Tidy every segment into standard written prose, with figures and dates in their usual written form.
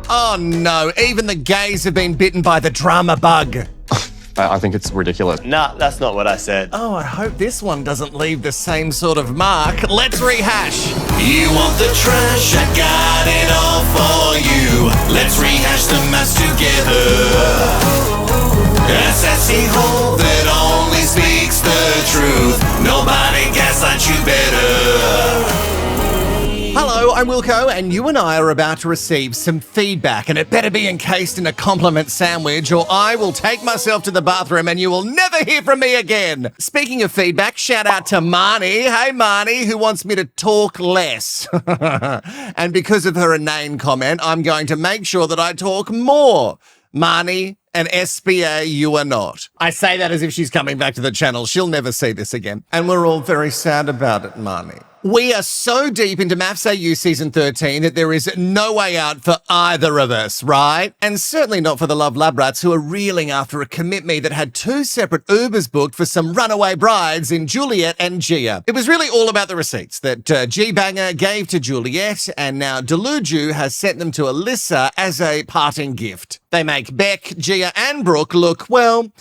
Oh no, even the gays have been bitten by the drama bug. I think it's ridiculous. Nah, that's not what I said. Oh, I hope this one doesn't leave the same sort of mark. Let's rehash. You want the trash? I got it all for you. Let's rehash the maths together. A sassy hole that only speaks the truth. Nobody gaslights you better. Hello, I'm Wilco, and you and I are about to receive some feedback, and it better be encased in a compliment sandwich, or I will take myself to the bathroom and you will never hear from me again. Speaking of feedback, shout out to Marnie. Hey, Marnie, who wants me to talk less. And because of her inane comment, I'm going to make sure that I talk more. Marnie, an SBA, you are not. I say that as if she's coming back to the channel. She'll never see this again. And we're all very sad about it, Marnie. We are so deep into MAFS AU Season 13 that there is no way out for either of us, right? And certainly not for the Love Lab Rats who are reeling after a commit me that had 2 separate Ubers booked for some runaway brides in Juliet and Gia. It was really all about the receipts that G-Banger gave to Juliet, and now Deluju has sent them to Alyssa as a parting gift. They make Beck, Gia and Brooke look, well,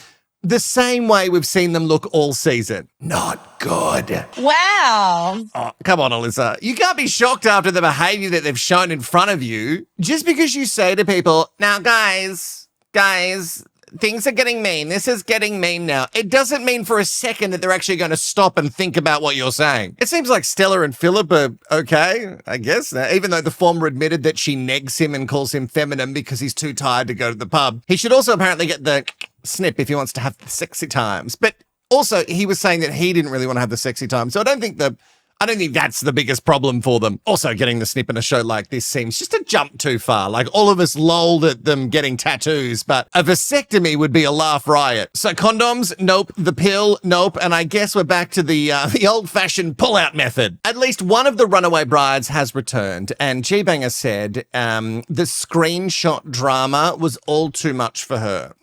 the same way we've seen them look all season. Not good. Wow. Oh, come on, Alyssa. You can't be shocked after the behavior that they've shown in front of you. Just because you say to people, now guys, things are getting mean. This is getting mean now. It doesn't mean for a second that they're actually going to stop and think about what you're saying. It seems like Stella and Philip are okay, I guess, even though the former admitted that she negs him and calls him feminine because he's too tired to go to the pub. He should also apparently get the snip if he wants to have the sexy times. But also, he was saying that he didn't really want to have the sexy time. So I don't think that's the biggest problem for them. Also, getting the snip in a show like this seems just a jump too far. Like, all of us lolled at them getting tattoos, but a vasectomy would be a laugh riot. So condoms, nope. The pill, nope. And I guess we're back to the old-fashioned pull-out method. At least one of the runaway brides has returned, and G-Banger said the screenshot drama was all too much for her.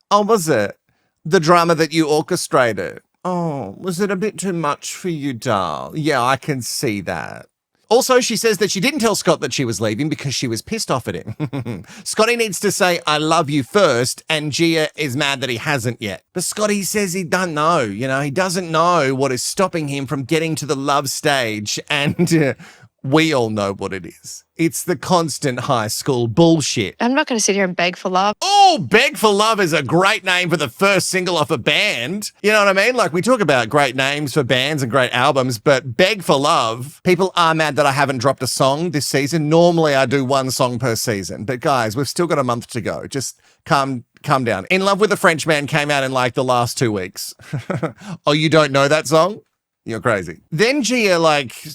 Oh, was it? The drama that you orchestrated? Oh, was it a bit too much for you, doll? Yeah, I can see that. Also, she says that she didn't tell Scott that she was leaving because she was pissed off at him. Scotty needs to say, I love you first, and Gia is mad that he hasn't yet. But Scotty says he doesn't know, he doesn't know what is stopping him from getting to the love stage, and we all know what it is. It's the constant high school bullshit. I'm not going to sit here and beg for love. Oh, Beg for Love is a great name for the first single off a band. You know what I mean? Like, we talk about great names for bands and great albums, but Beg for Love, people are mad that I haven't dropped a song this season. Normally, I do 1 song per season. But guys, we've still got a month to go. Just calm down. In Love with a Frenchman came out in like the last 2 weeks. Oh, you don't know that song? You're crazy. Then Gia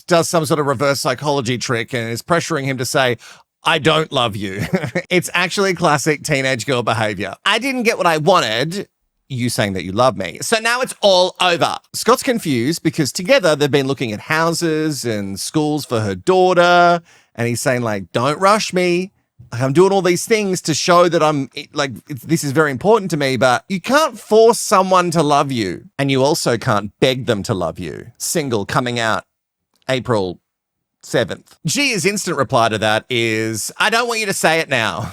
does some sort of reverse psychology trick and is pressuring him to say, I don't love you. It's actually classic teenage girl behavior. I didn't get what I wanted. You saying that you love me. So now it's all over. Scott's confused because together they've been looking at houses and schools for her daughter. And he's saying don't rush me. I'm doing all these things to show that this is very important to me, but you can't force someone to love you. And you also can't beg them to love you. Single coming out April 7th. Gia's instant reply to that is, I don't want you to say it now.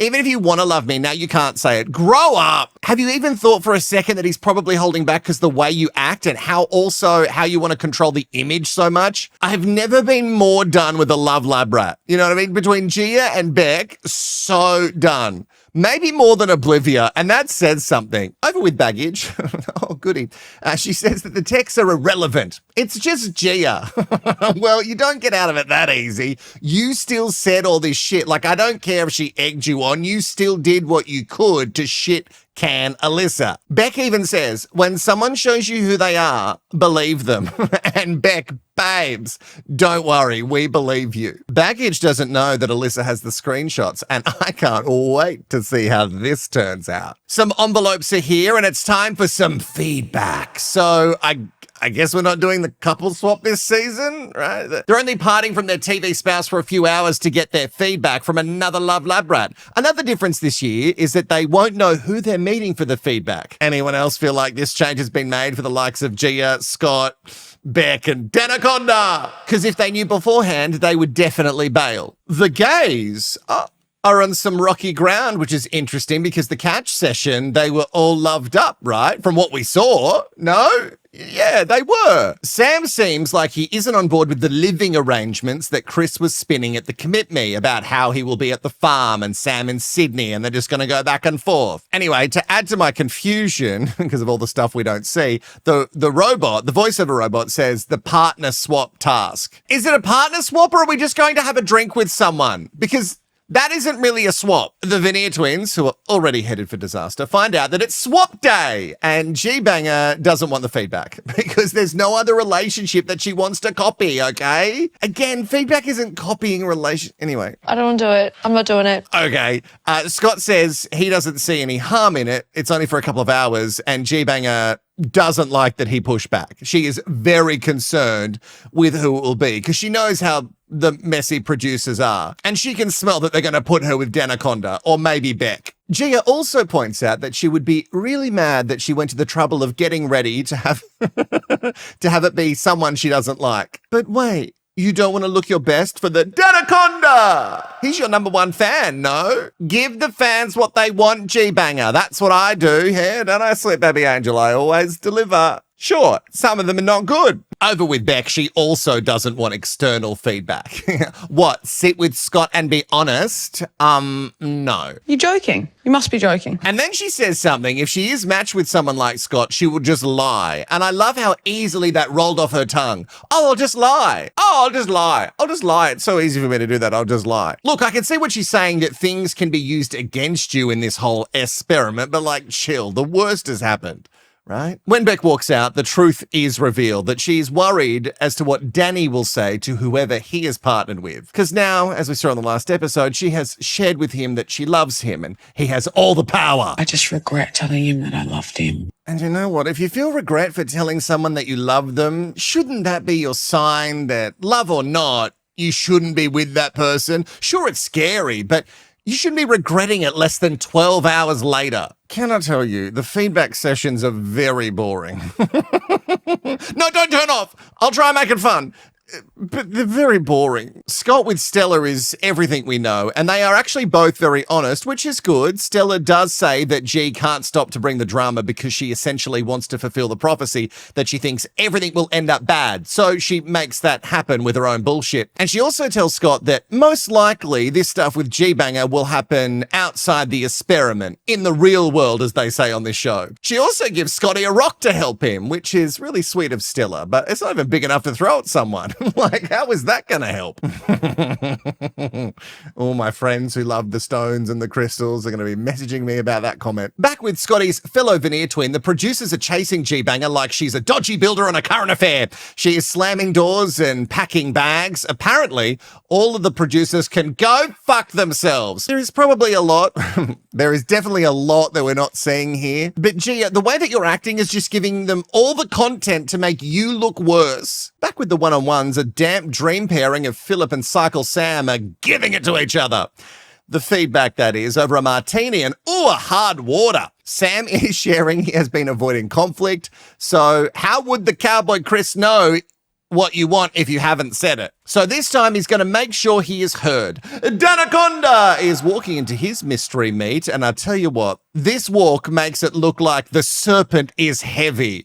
Even if you want to love me, now you can't say it. Grow up. Have you even thought for a second that he's probably holding back because the way you act and how you want to control the image so much? I have never been more done with a Love Lab Rat. You know what I mean? Between Gia and Beck, so done. Maybe more than Oblivia, and that says something. Over with baggage. Oh, goody. She says that the texts are irrelevant. It's just Gia. Well, you don't get out of it that easy. You still said all this shit. I don't care if she egged you on. You still did what you could to shit can Alyssa. Beck even says, when someone shows you who they are, believe them. And Beck, babes, don't worry, we believe you. Baggage doesn't know that Alyssa has the screenshots, and I can't wait to see how this turns out. Some envelopes are here, and it's time for some feedback. So I guess we're not doing the couple swap this season, right? They're only parting from their TV spouse for a few hours to get their feedback from another Love Lab Rat. Another difference this year is that they won't know who they're meeting for the feedback. Anyone else feel like this change has been made for the likes of Gia, Scott, Beck and Danaconda. Because if they knew beforehand, they would definitely bail. The gays are on some rocky ground, which is interesting because the catch session, they were all loved up, right? From what we saw. No? Yeah, they were. Sam seems like he isn't on board with the living arrangements that Chris was spinning at the Commit Me about how he will be at the farm and Sam in Sydney and they're just going to go back and forth. Anyway, to add to my confusion, because of all the stuff we don't see, the robot, the voiceover robot says the partner swap task. Is it a partner swap or are we just going to have a drink with someone? Because that isn't really a swap. The Veneer twins, who are already headed for disaster, find out that it's swap day and G-Banger doesn't want the feedback because there's no other relationship that she wants to copy, okay? Again, feedback isn't copying Anyway. I don't want to do it. I'm not doing it. Okay. Scott says he doesn't see any harm in it. It's only for a couple of hours and G-Banger doesn't like that he pushed back. She is very concerned with who it will be because she knows how the messy producers are. And she can smell that they're going to put her with Danaconda or maybe Beck. Gia also points out that she would be really mad that she went to the trouble of getting ready to have to have it be someone she doesn't like. But wait, you don't want to look your best for the Danaconda? He's your number one fan, no? Give the fans what they want, G-Banger. That's what I do here, don't I, sweet baby angel? I always deliver. Sure, some of them are not good. Over with Beck, she also doesn't want external feedback. What, sit with Scott and be honest? No. You're joking. You must be joking. And then she says something. If she is matched with someone like Scott, she will just lie. And I love how easily that rolled off her tongue. Oh, I'll just lie. Oh, I'll just lie. I'll just lie. It's so easy for me to do that. I'll just lie. Look, I can see what she's saying, that things can be used against you in this whole experiment, but like, chill. The worst has happened. Right? When Beck walks out, the truth is revealed that she's worried as to what Danny will say to whoever he is partnered with. Because now, as we saw in the last episode, she has shared with him that she loves him and he has all the power. I just regret telling him that I loved him. And you know what? If you feel regret for telling someone that you love them, shouldn't that be your sign that, love or not, you shouldn't be with that person? Sure, it's scary, but you shouldn't be regretting it less than 12 hours later. Can I tell you, the feedback sessions are very boring. No, don't turn off. I'll try making fun. But they're very boring. Scott with Stella is everything we know, and they are actually both very honest, which is good. Stella does say that G can't stop to bring the drama because she essentially wants to fulfill the prophecy that she thinks everything will end up bad. So she makes that happen with her own bullshit. And she also tells Scott that most likely this stuff with G-Banger will happen outside the experiment, in the real world, as they say on this show. She also gives Scotty a rock to help him, which is really sweet of Stella, but it's not even big enough to throw at someone. Like, how is that going to help? All my friends who love the stones and the crystals are going to be messaging me about that comment. Back with Scotty's fellow Veneer twin, the producers are chasing G-Banger like she's a dodgy builder on a current affair. She is slamming doors and packing bags. Apparently, all of the producers can go fuck themselves. There is probably a lot. There is definitely a lot that we're not seeing here. But Gia, the way that you're acting is just giving them all the content to make you look worse. Back with the one-on-ones, a damp dream pairing of Philip and Cycle Sam are giving it to each other. The feedback, that is, over a martini and, a hard water. Sam is sharing he has been avoiding conflict. So how would the cowboy Chris know what you want if you haven't said it? So this time he's going to make sure he is heard. Danaconda is walking into his mystery meet, and I tell you what, this walk makes it look like the serpent is heavy.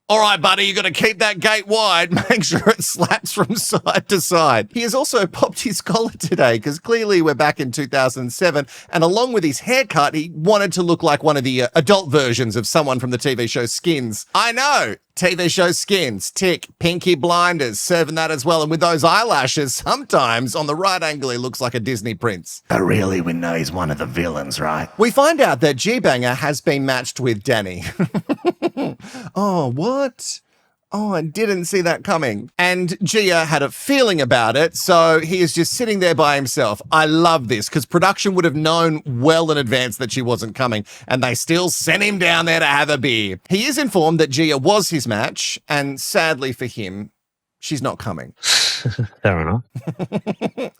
All right, buddy, you got to keep that gate wide. Make sure it slaps from side to side. He has also popped his collar today because clearly we're back in 2007. And along with his haircut, he wanted to look like one of the adult versions of someone from the TV show Skins. I know. TV show Skins, tick, Pinky Blinders, serving that as well. And with those eyelashes, sometimes on the right angle, he looks like a Disney prince. But really, we know he's one of the villains, right? We find out that G-Banger has been matched with Danny. Oh, what? Oh, I didn't see that coming. And Gia had a feeling about it, so he is just sitting there by himself. I love this, because production would have known well in advance that she wasn't coming, and they still sent him down there to have a beer. He is informed that Gia was his match, and sadly for him, she's not coming. Fair enough.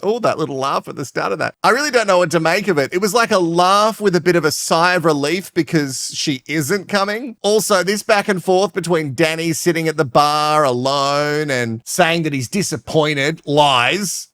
Oh, that little laugh at the start of that. I really don't know what to make of it. It was like a laugh with a bit of a sigh of relief because she isn't coming. Also, this back and forth between Danny sitting at the bar alone and saying that he's disappointed, lies.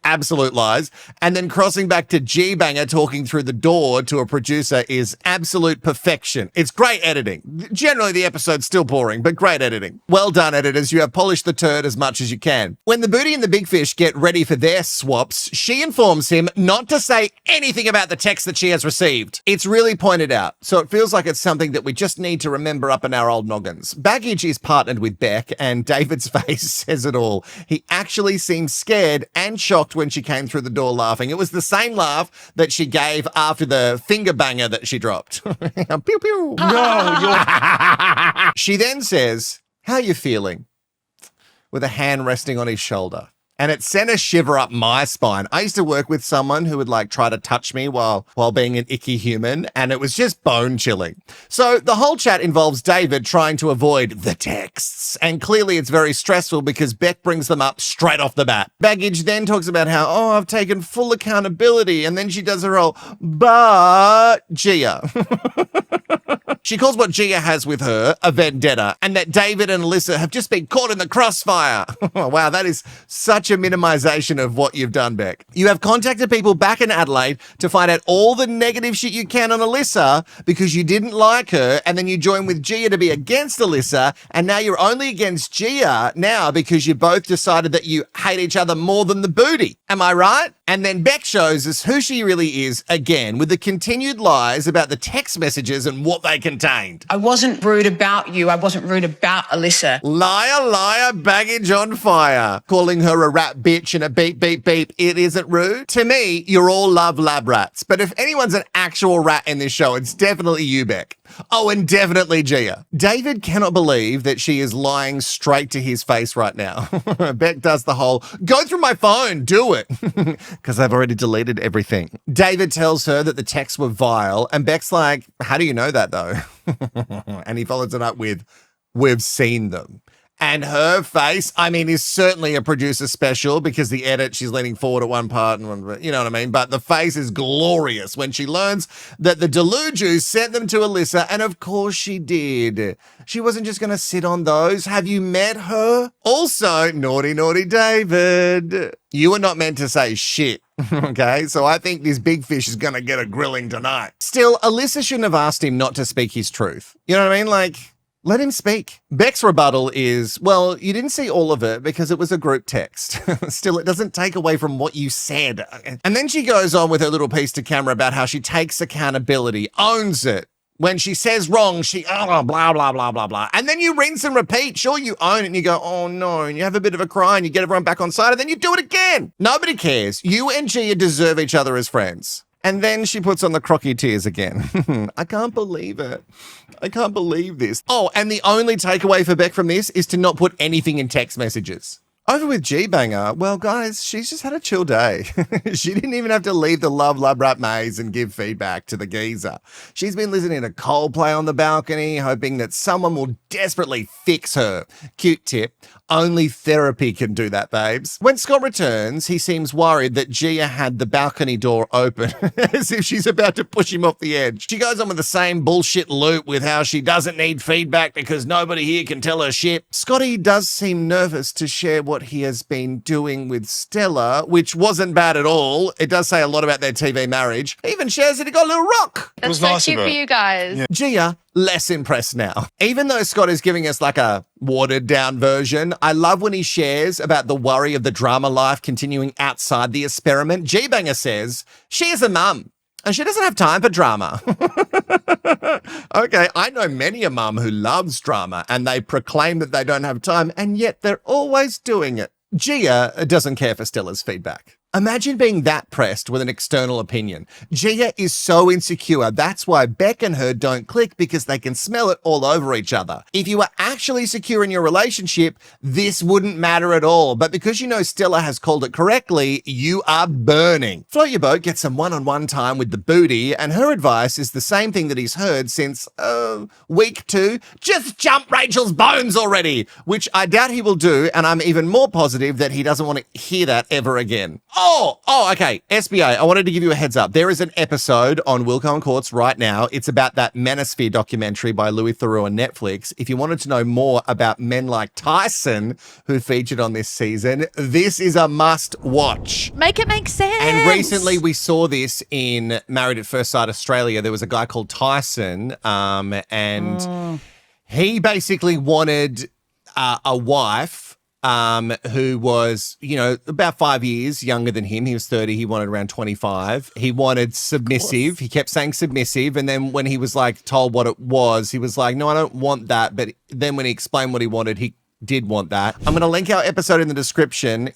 Absolute lies. And then crossing back to G-Banger talking through the door to a producer is absolute perfection. It's great editing. Generally, the episode's still boring, but great editing. Well done, editors. You have polished the turd as much as you can. When the Booty and the Big Fish get ready for their swaps, she informs him not to say anything about the text that she has received. It's really pointed out, so it feels like it's something that we just need to remember up in our old noggins. Baggage is partnered with Beck, and David's face says it all. He actually seems scared and shocked when she came through the door laughing. It was the same laugh that she gave after the finger banger that she dropped. Pew, pew. No, She then says, "How you feeling?" with a hand resting on his shoulder. And it sent a shiver up my spine. I used to work with someone who would like try to touch me while being an icky human, and it was just bone chilling. So the whole chat involves David trying to avoid the texts, and clearly it's very stressful because Beck brings them up straight off the bat. Baggage then talks about how, I've taken full accountability, and then she does her whole, but Gia. She calls what Gia has with her a vendetta, and that David and Alyssa have just been caught in the crossfire. Wow, that is such a minimization of what you've done, Beck. You have contacted people back in Adelaide to find out all the negative shit you can on Alyssa because you didn't like her, and then you join with Gia to be against Alyssa, and now you're only against Gia now because you both decided that you hate each other more than the booty. Am I right? And then Beck shows us who she really is again with the continued lies about the text messages and what they contained. I wasn't rude about you. I wasn't rude about Alyssa. Liar, liar, Baggage on fire. Calling her a rat bitch and a beep, beep, beep. It isn't rude. To me, you're all love lab rats. But if anyone's an actual rat in this show, it's definitely you, Beck. Oh, and definitely Gia. David cannot believe that she is lying straight to his face right now. Beck does the whole, go through my phone, do it. Because I've already deleted everything. David tells her that the texts were vile, and Beck's like, how do you know that though? And he follows it up with, we've seen them. And her face, is certainly a producer special because the edit, she's leaning forward at one part, and you know what I mean? But the face is glorious when she learns that the Delujus sent them to Alyssa, and of course she did. She wasn't just going to sit on those. Have you met her? Also, naughty, naughty David. You were not meant to say shit, okay? So I think this big fish is going to get a grilling tonight. Still, Alyssa shouldn't have asked him not to speak his truth. You know what I mean? Let him speak. Beck's rebuttal is, well, you didn't see all of it because it was a group text. Still, it doesn't take away from what you said. And then she goes on with her little piece to camera about how she takes accountability, owns it. When she says wrong, she, blah, blah, blah, blah, blah. And then you rinse and repeat. Sure, you own it and you go, oh no, and you have a bit of a cry and you get everyone back on side and then you do it again. Nobody cares. You and Gia deserve each other as friends. And then she puts on the crocky tears again. I can't believe it. I can't believe this. Oh, and the only takeaway for Beck from this is to not put anything in text messages. Over with G-Banger, well, guys, she's just had a chill day. She didn't even have to leave the Love Rap maze and give feedback to the geezer. She's been listening to Coldplay on the balcony, hoping that someone will desperately fix her. Cute tip. Only therapy can do that, babes. When Scott returns, he seems worried that Gia had the balcony door open, as if she's about to push him off the edge. She goes on with the same bullshit loop with how she doesn't need feedback because nobody here can tell her shit. Scotty does seem nervous to share what he has been doing with Stella, which wasn't bad at all. It does say a lot about their TV marriage. He even shares that he got a little rock. That's so cute for you guys. Yeah. Gia, less impressed now. Even though Scott is giving us like a watered down version, I love when he shares about the worry of the drama life continuing outside the experiment. G-Banger says she is a mum and she doesn't have time for drama. Okay, I know many a mum who loves drama and they proclaim that they don't have time and yet they're always doing it. Gia doesn't care for Stella's feedback. Imagine being that pressed with an external opinion. Gia is so insecure. That's why Beck and her don't click, because they can smell it all over each other. If you were actually secure in your relationship, this wouldn't matter at all. But because you know Stella has called it correctly, you are burning. Float your boat, get some one-on-one time with the booty, and her advice is the same thing that he's heard since, week 2. Just jump Rachel's bones already, which I doubt he will do, and I'm even more positive that he doesn't want to hear that ever again. Okay. SBA, I wanted to give you a heads up. There is an episode on Wilco and Courts right now. It's about that Manosphere documentary by Louis Theroux on Netflix. If you wanted to know more about men like Tyson, who featured on this season, this is a must watch. Make it make sense. And recently we saw this in Married at First Sight Australia. There was a guy called Tyson, and he basically wanted a wife who was, about 5 years younger than him. He was 30. He wanted around 25. He wanted submissive. He kept saying submissive. And then when he was told what it was, he was like, no, I don't want that. But then when he explained what he wanted, he did want that. I'm going to link our episode in the description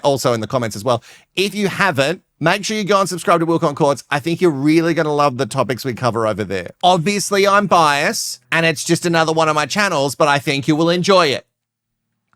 also in the comments as well. If you haven't, make sure you go and subscribe to Wilco and Courts. I think you're really going to love the topics we cover over there. Obviously, I'm biased and it's just another one of my channels, but I think you will enjoy it.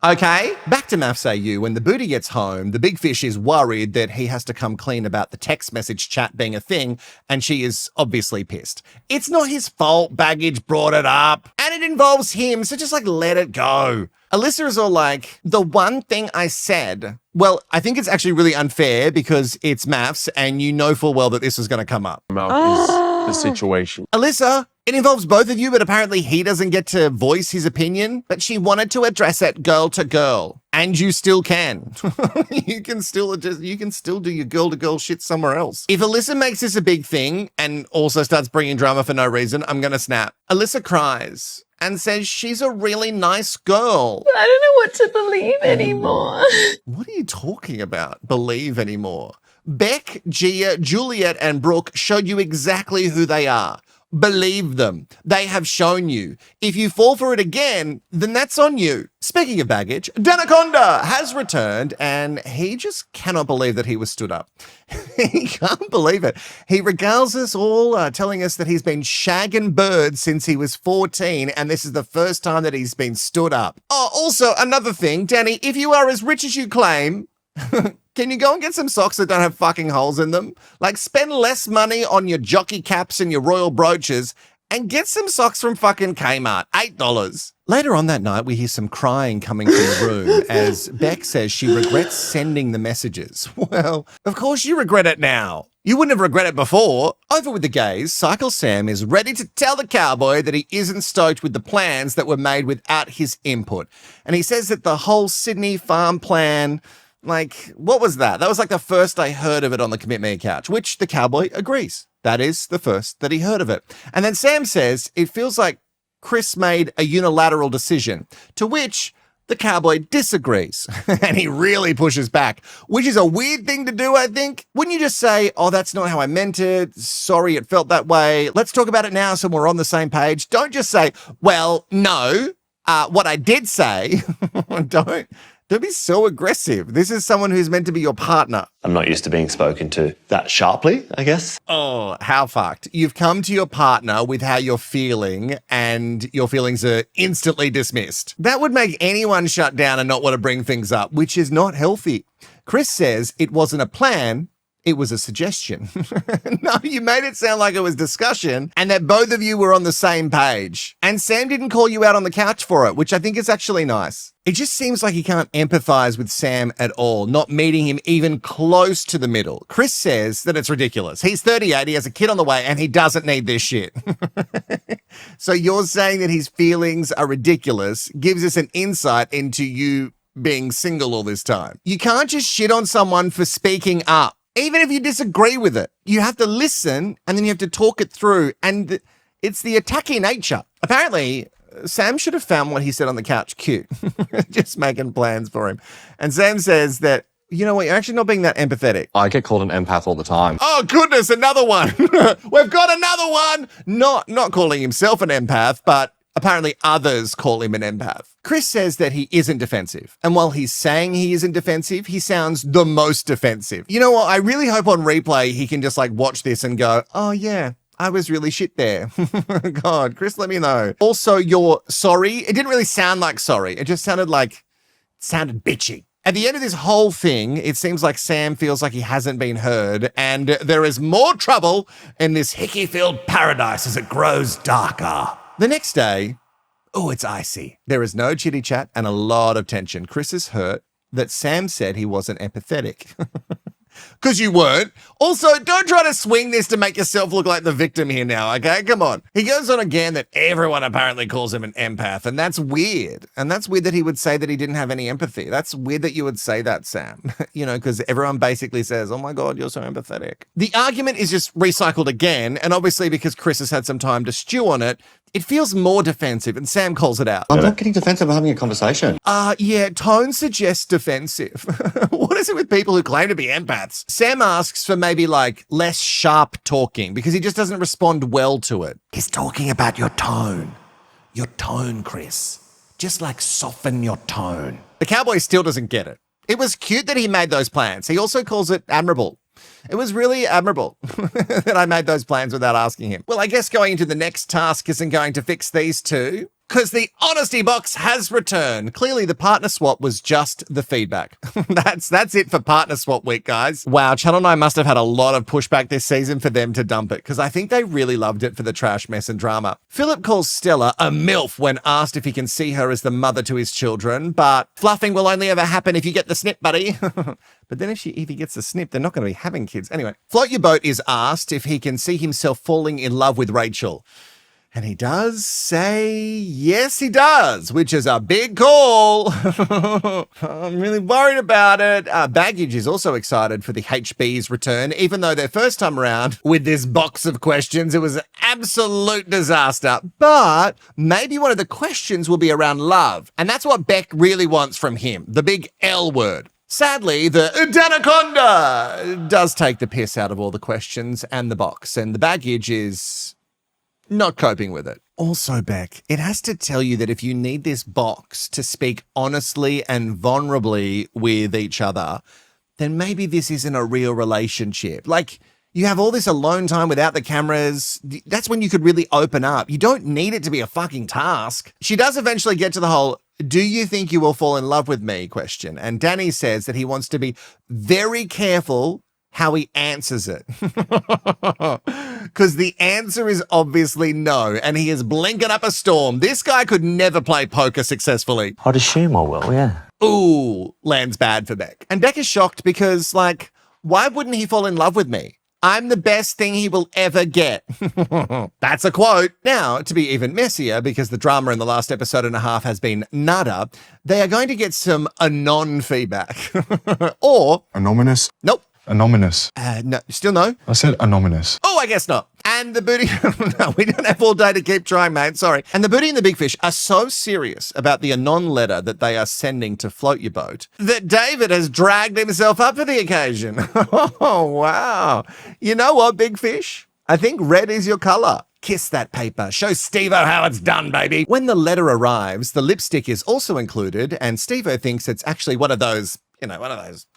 Okay, back to MAFS AU. When the booty gets home, the big fish is worried that he has to come clean about the text message chat being a thing, and she is obviously pissed. It's not his fault. Baggage brought it up, and it involves him, so just let it go. Alyssa is all like, the one thing I said. Well, I think it's actually really unfair because it's MAFS, and you know full well that this was going to come up. Is the situation. Alyssa, it involves both of you, but apparently he doesn't get to voice his opinion. But she wanted to address it girl to girl, and you still can. You can still do your girl to girl shit somewhere else. If Alyssa makes this a big thing and also starts bringing drama for no reason, I'm gonna snap. Alyssa cries and says she's a really nice girl. I don't know what to believe anymore. What are you talking about? Believe anymore? Beck, Gia, Juliet, and Brooke showed you exactly who they are. Believe them. They have shown you. If you fall for it again, then that's on you. Speaking of baggage, Danaconda has returned, and he just cannot believe that he was stood up. He can't believe it. He regales us all, telling us that he's been shagging birds since he was 14, and this is the first time that he's been stood up. Oh, also, another thing, Danny, if you are as rich as you claim, can you go and get some socks that don't have fucking holes in them? Spend less money on your jockey caps and your royal brooches and get some socks from fucking Kmart. $8. Later on that night, we hear some crying coming from the room as Beck says she regrets sending the messages. Well, of course you regret it now. You wouldn't have regretted it before. Over with the gays, Cycle Sam is ready to tell the cowboy that he isn't stoked with the plans that were made without his input. And he says that the whole Sydney farm plan, what was that? That was the first I heard of it on the Commit Me couch, which the cowboy agrees. That is the first that he heard of it. And then Sam says it feels like Chris made a unilateral decision, to which the cowboy disagrees. And he really pushes back, which is a weird thing to do, I think. Wouldn't you just say, oh, that's not how I meant it. Sorry, it felt that way. Let's talk about it now so we're on the same page. Don't just say, well, no, what I did say. Don't be so aggressive. This is someone who's meant to be your partner. I'm not used to being spoken to that sharply, I guess. Oh, how fucked. You've come to your partner with how you're feeling and your feelings are instantly dismissed. That would make anyone shut down and not want to bring things up, which is not healthy. Chris says it wasn't a plan. It was a suggestion. No, you made it sound like it was discussion and that both of you were on the same page. And Sam didn't call you out on the couch for it, which I think is actually nice. It just seems like he can't empathize with Sam at all, not meeting him even close to the middle. Chris says that it's ridiculous. He's 38, he has a kid on the way, and he doesn't need this shit. So you're saying that his feelings are ridiculous, gives us an insight into you being single all this time. You can't just shit on someone for speaking up. Even if you disagree with it, you have to listen and then you have to talk it through. And it's the attacky nature. Apparently, Sam should have found what he said on the couch cute. Just making plans for him. And Sam says that, you know what, you're actually not being that empathetic. I get called an empath all the time. Oh, goodness, another one. We've got another one. Not calling himself an empath, but Apparently others call him an empath. Chris says that he isn't defensive. And while he's saying he isn't defensive, he sounds the most defensive. You know what? I really hope on replay he can just like watch this and go, oh yeah, I was really shit there. God, Chris, let me know. Also, your sorry, it didn't really sound like sorry. It just sounded bitchy. At the end of this whole thing, it seems like Sam feels like he hasn't been heard, and there is more trouble in this hickey-filled paradise as it grows darker. The next day, it's icy. There is no chitty chat and a lot of tension. Chris is hurt that Sam said he wasn't empathetic. Because you weren't. Also, don't try to swing this to make yourself look like the victim here now, okay? Come on. He goes on again that everyone apparently calls him an empath, and that's weird. And that's weird that he would say that he didn't have any empathy. That's weird that you would say that, Sam. Because everyone basically says, oh my God, you're so empathetic. The argument is just recycled again, and obviously because Chris has had some time to stew on it, it feels more defensive, and Sam calls it out. I'm not getting defensive. I'm having a conversation. Yeah, tone suggests defensive. What is it with people who claim to be empaths? Sam asks for maybe like less sharp talking because he just doesn't respond well to it. He's talking about your tone. Your tone, Chris. Just like soften your tone. The cowboy still doesn't get it. It was cute that he made those plans. He also calls it admirable. It was really admirable that I made those plans without asking him. Well, I guess going into the next task isn't going to fix these two, because the honesty box has returned. Clearly, the partner swap was just the feedback. That's it for partner swap week, guys. Wow, Channel 9 must have had a lot of pushback this season for them to dump it, because I think they really loved it for the trash, mess, and drama. Philip calls Stella a MILF when asked if he can see her as the mother to his children, but fluffing will only ever happen if you get the snip, buddy. But then if he gets the snip, they're not going to be having kids. Anyway, Float Your Boat is asked if he can see himself falling in love with Rachel. And he does say, yes, he does, which is a big call. I'm really worried about it. Baggage is also excited for the HB's return, even though their first time around with this box of questions, it was an absolute disaster. But maybe one of the questions will be around love. And that's what Beck really wants from him, the big L word. Sadly, the Danaconda does take the piss out of all the questions and the box, and the baggage is not coping with it. Also, Beck, it has to tell you that if you need this box to speak honestly and vulnerably with each other, then maybe this isn't a real relationship. Like, you have all this alone time without the cameras. That's when you could really open up. You don't need it to be a fucking task. She does eventually get to the whole, do you think you will fall in love with me question. And Danny says that he wants to be very careful how he answers it. Because the answer is obviously no, and he is blinking up a storm. This guy could never play poker successfully. I'd assume I will, yeah. Ooh, lands bad for Beck. And Beck is shocked because, like, why wouldn't he fall in love with me? I'm the best thing he will ever get. That's a quote. Now, to be even messier, because the drama in the last episode and a half has been nada, they are going to get some anon feedback. Or... Anonymous? Nope. Anonymous. No, still no? I said anonymous. Oh, I guess not. And the booty... No, we don't have all day to keep trying, mate. Sorry. And the Booty and the Big Fish are so serious about the anon letter that they are sending to Float Your Boat that David has dragged himself up for the occasion. Oh, wow. You know what, Big Fish? I think red is your color. Kiss that paper. Show Steve-O how it's done, baby. When the letter arrives, the lipstick is also included, and Steve-O thinks it's actually one of those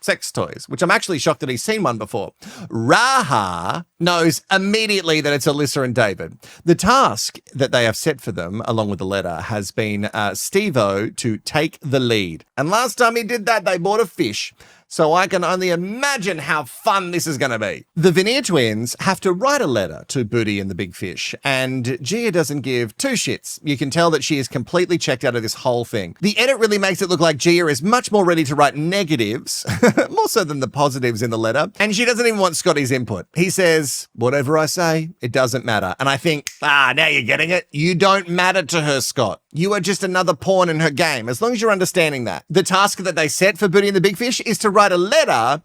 sex toys, which I'm actually shocked that he's seen one before. Raha knows immediately that it's Alyssa and David. The task that they have set for them, along with the letter, has been Steve-O to take the lead. And last time he did that, they bought a fish. So I can only imagine how fun this is going to be. The Veneer twins have to write a letter to Booty and the Big Fish, and Gia doesn't give two shits. You can tell that she is completely checked out of this whole thing. The edit really makes it look like Gia is much more ready to write negatives, more so than the positives in the letter, and she doesn't even want Scotty's input. He says, whatever I say, it doesn't matter. And I think, now you're getting it. You don't matter to her, Scott. You are just another pawn in her game, as long as you're understanding that. The task that they set for Booty and the Big Fish is to write a letter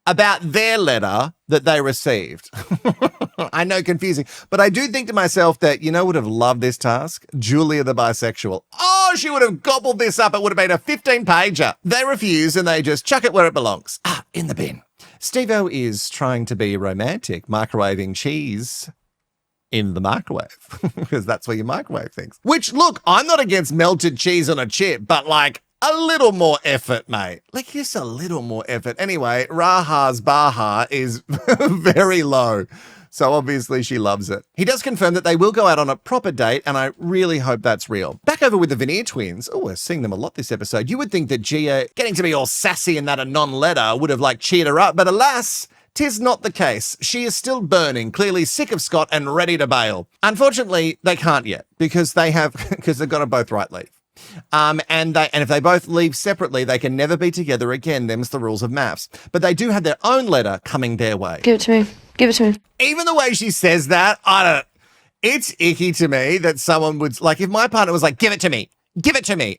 about their letter that they received. I know, confusing, but I do think to myself that, would have loved this task? Julia the bisexual. Oh, she would have gobbled this up. It would have been a 15-pager. They refuse and they just chuck it where it belongs. In the bin. Steve-O is trying to be romantic, microwaving cheese in the microwave because that's where you microwave things. Which, look, I'm not against melted cheese on a chip, but like a little more effort, mate. Like just a little more effort. Anyway, Raha's Baha is very low. So obviously she loves it. He does confirm that they will go out on a proper date, and I really hope that's real. Back over with the Veneer twins. Oh, we're seeing them a lot this episode. You would think that Gia getting to be all sassy in that Anon letter would have like cheered her up, but alas, 'tis not the case. She is still burning, clearly sick of Scott and ready to bail. Unfortunately, they can't yet because they've got to both right leave. And if they both leave separately, they can never be together again. Them's the rules of MAFS. But they do have their own letter coming their way. Give it to me. Give it to me. Even the way she says that, it's icky to me that someone would, like, if my partner was like, give it to me,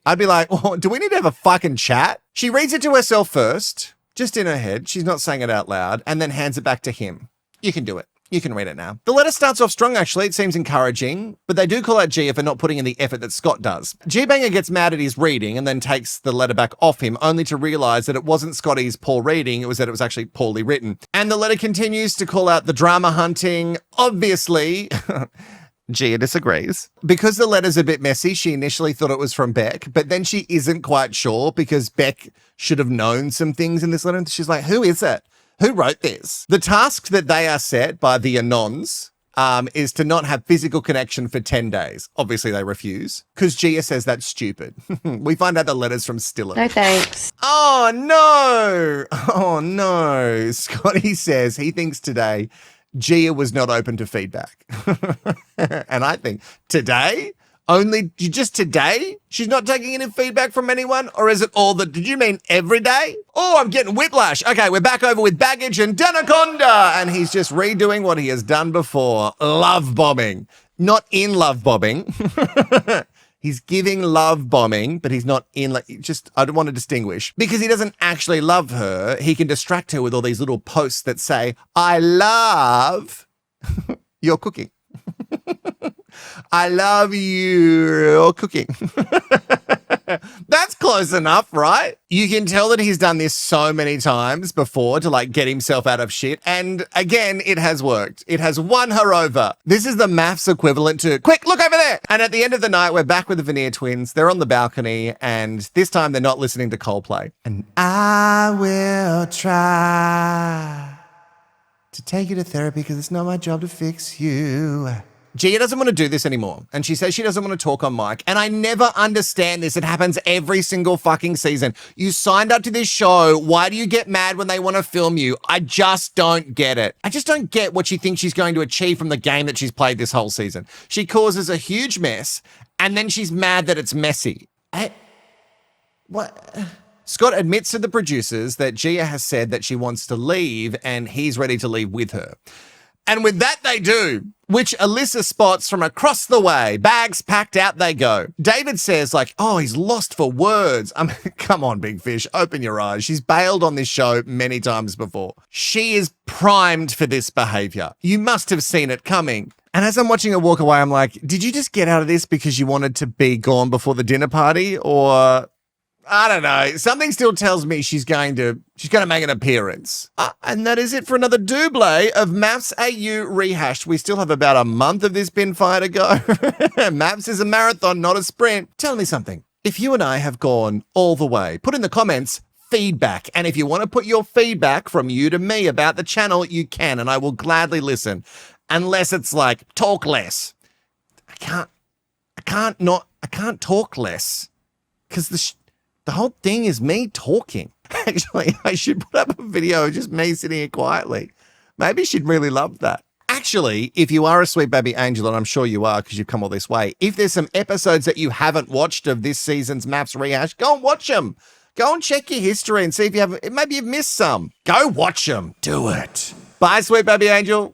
I'd be like, oh, do we need to have a fucking chat? She reads it to herself first, just in her head. She's not saying it out loud, and then hands it back to him. You can do it. You can read it now. The letter starts off strong, actually. It seems encouraging, but they do call out Gia for not putting in the effort that Scott does. G-Banger gets mad at his reading and then takes the letter back off him, only to realize that it wasn't Scotty's poor reading, it was that it was actually poorly written. And the letter continues to call out the drama hunting. Obviously, Gia disagrees. Because the letter's a bit messy, she initially thought it was from Beck, but then she isn't quite sure because Beck should have known some things in this letter. She's like, who is it? Who wrote this? The task that they are set by the Anons is to not have physical connection for 10 days. Obviously, they refuse because Gia says that's stupid. We find out the letter's from Stiller. No thanks. Oh, no. Oh, no. Scotty says he thinks today Gia was not open to feedback. And I think today? Only just today? She's not taking any feedback from anyone? Or is it all did you mean every day? Oh, I'm getting whiplash. Okay, we're back over with Baggage and Danaconda. And he's just redoing what he has done before. Love bombing. Not in love bombing. He's giving love bombing, but he's not in I don't want to distinguish. Because he doesn't actually love her. He can distract her with all these little posts that say, I love your cooking. I love your cooking. That's close enough, right? You can tell that he's done this so many times before to like get himself out of shit. And again, it has worked. It has won her over. This is the MAFS equivalent to, quick, look over there. And at the end of the night, we're back with the Veneer twins. They're on the balcony and this time they're not listening to Coldplay. And I will try to take you to therapy because it's not my job to fix you. Gia doesn't want to do this anymore. And she says she doesn't want to talk on mic. And I never understand this. It happens every single fucking season. You signed up to this show. Why do you get mad when they want to film you? I just don't get it. I just don't get what she thinks she's going to achieve from the game that she's played this whole season. She causes a huge mess and then she's mad that it's messy. What? Scott admits to the producers that Gia has said that she wants to leave and he's ready to leave with her. And with that they do, which Alyssa spots from across the way. Bags packed, out they go. David says like, oh, he's lost for words. I mean, come on, big fish, open your eyes. She's bailed on this show many times before. She is primed for this behavior. You must have seen it coming. And as I'm watching her walk away, I'm like, did you just get out of this because you wanted to be gone before the dinner party? Or I don't know. Something still tells me she's going to make an appearance. And that is it for another double of MAFS AU Rehashed. We still have about a month of this bin fire to go. MAFS is a marathon, not a sprint. Tell me something. If you and I have gone all the way, put in the comments feedback. And if you want to put your feedback from you to me about the channel, you can, and I will gladly listen. Unless it's like, talk less. I can't talk less. Because the whole thing is me talking. Actually, I should put up a video of just me sitting here quietly. Maybe she'd really love that. Actually, if you are a sweet baby angel, and I'm sure you are because you've come all this way, if there's some episodes that you haven't watched of this season's MAFS Rehash, go and watch them. Go and check your history and see if maybe you've missed some. Go watch them. Do it. Bye, sweet baby angel.